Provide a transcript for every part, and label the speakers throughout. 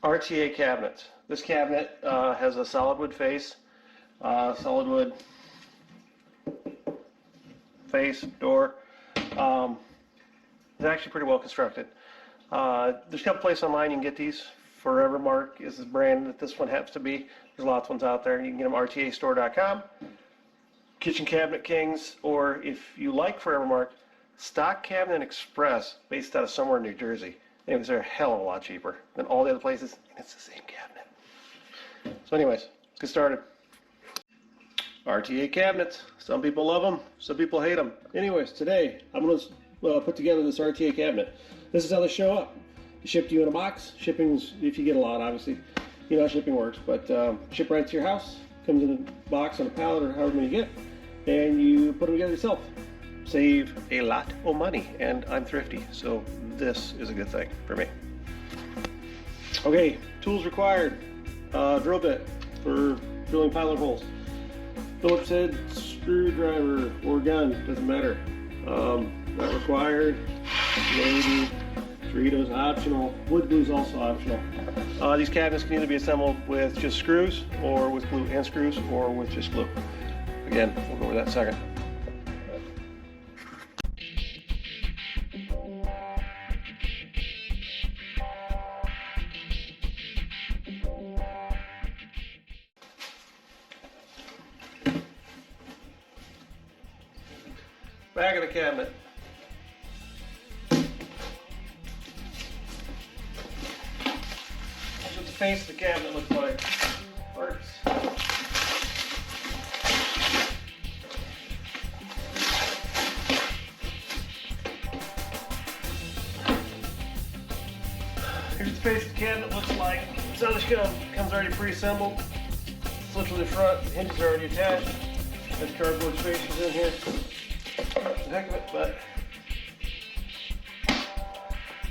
Speaker 1: RTA cabinets. This cabinet has a solid wood face, solid wood face, door. It's actually pretty well constructed. There's a couple places online you can get these. Forever Mark is the brand that this one happens to be. There's lots of ones out there. You can get them rtastore.com, Kitchen Cabinet Kings, or if you like Forever Mark, Stock Cabinet Express, based out of somewhere in New Jersey. Anyways, they're a hell of a lot cheaper than all the other places, and it's the same cabinet. So anyways, let's get started. RTA cabinets. Some people love them, some people hate them. Anyways, today I'm going to put together this RTA cabinet. This is how they show up. Shipped to you in a box. Shipping's, if you get a lot, obviously, you know how shipping works, but ship right to your house. Comes in a box on a pallet or however many you get, and you put them together yourself. Save a lot of money, and I'm thrifty, so this is a good thing for me. Okay, tools required. Drill bit for drilling pilot holes. Phillips head screwdriver or gun, doesn't matter. Not required. Maybe. Doritos optional. Wood glue is also optional. These cabinets can either be assembled with just screws, or with glue and screws, or with just glue. Again, we'll go over that in a second. Back of the cabinet. That's what the face of the cabinet looks like. Parts. Here's the face of the cabinet looks like. So this comes already pre-assembled. Slips in the front, hinges are already attached. There's cardboard spacers in here. The heck of it, but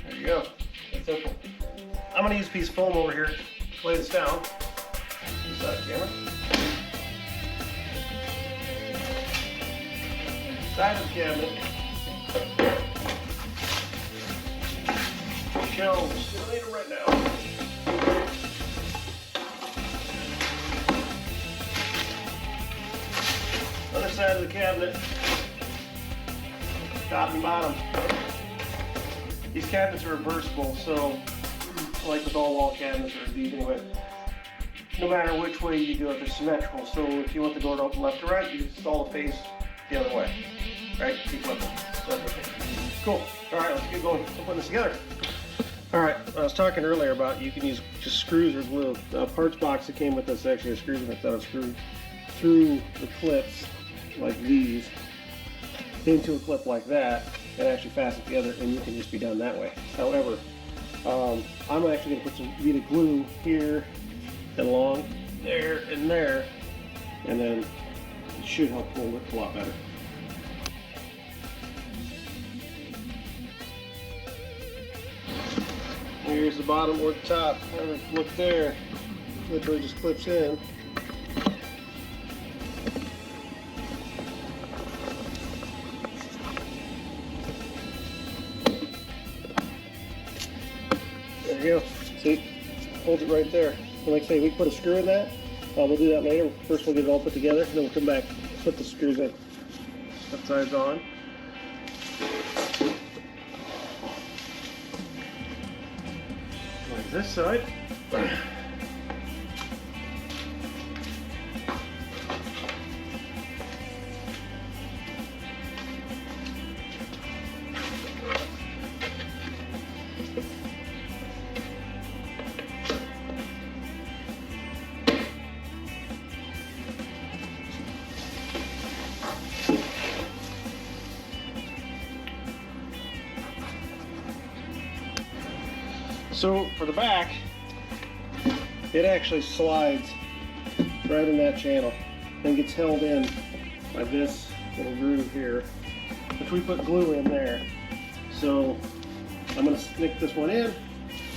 Speaker 1: there you go. That's simple. I'm going to use a piece of foam over here to lay this down. Side camera. Side of the cabinet. Shelves. We don't need them right now. Other side of the cabinet. Top and bottom. These cabinets are reversible, so like with all wall cabinets, or these anyway, no matter which way you do it, they're symmetrical. So if you want the door to open left to right, you just install the face the other way. Right? Keep flipping. Cool. Alright, let's get going. We're putting this together. Alright, I was talking earlier about you can use just screws or glue. The parts box that came with this actually has screws in it that I've screwed through the clips like these into a clip like that and actually fasten it together, and you can just be done that way. However, I'm actually going to put some Vita glue here and along there and there, and then it should help hold it a lot better. Here's the bottom or the top. Look there, literally just clips in. There you go. See? Holds it right there. And like I say, we can put a screw in that. We'll do that later. First we'll get it all put together, and then we'll come back, put the screws in. That side's on. Like this side. So for the back, it actually slides right in that channel and gets held in by this little groove here, which we put glue in there. So I'm going to stick this one in,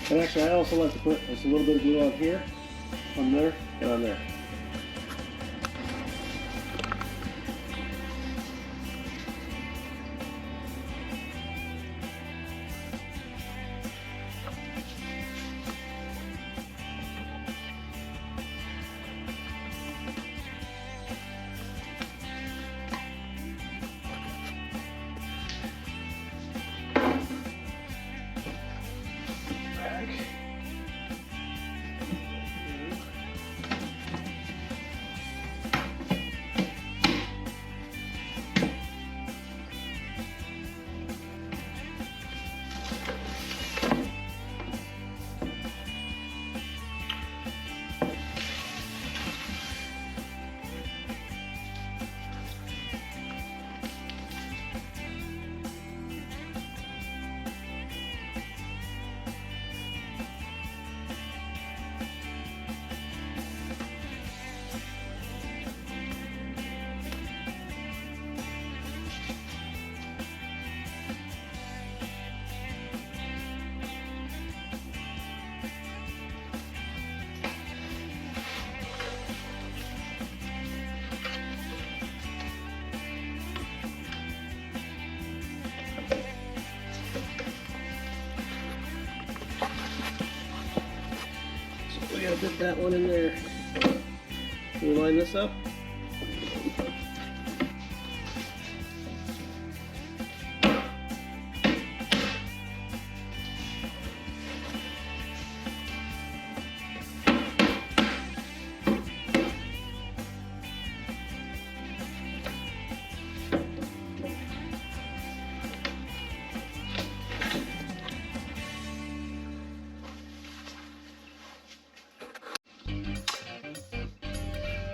Speaker 1: and actually I also like to put just a little bit of glue on here, on there, and on there. So we gotta fit that one in there. Can you line this up?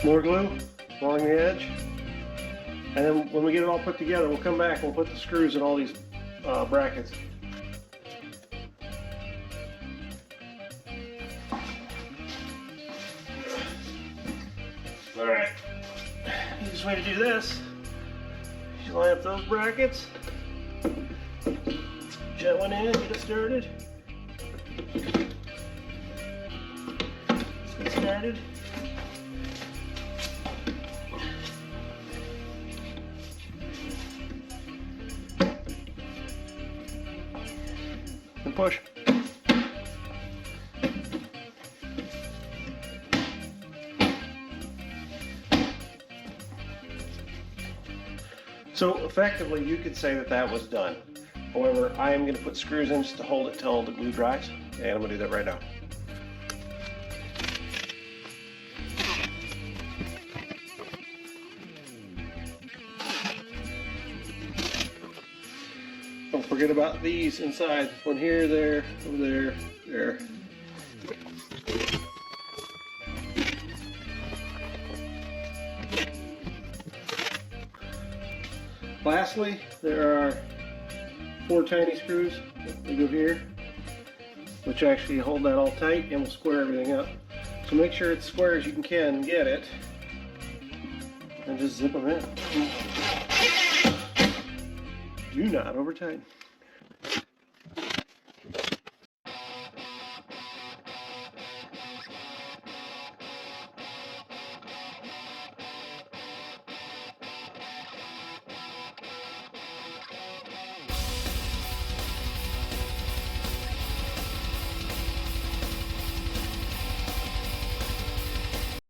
Speaker 1: More glue along the edge, and then when we get it all put together, we'll come back and we'll put the screws in all these brackets. All right, easiest way to do this, you line up those brackets, jet one in, get it started. Let's get started. And push. So effectively you could say that that was done. However, I am going to put screws in just to hold it till the glue dries, and I'm going to do that right now. Don't forget about these inside. One here, there, over there, there. Lastly, there are 4 tiny screws that go here, which actually hold that all tight and will square everything up. So make sure it's square as you can get it, and just zip them in. Do not over tighten.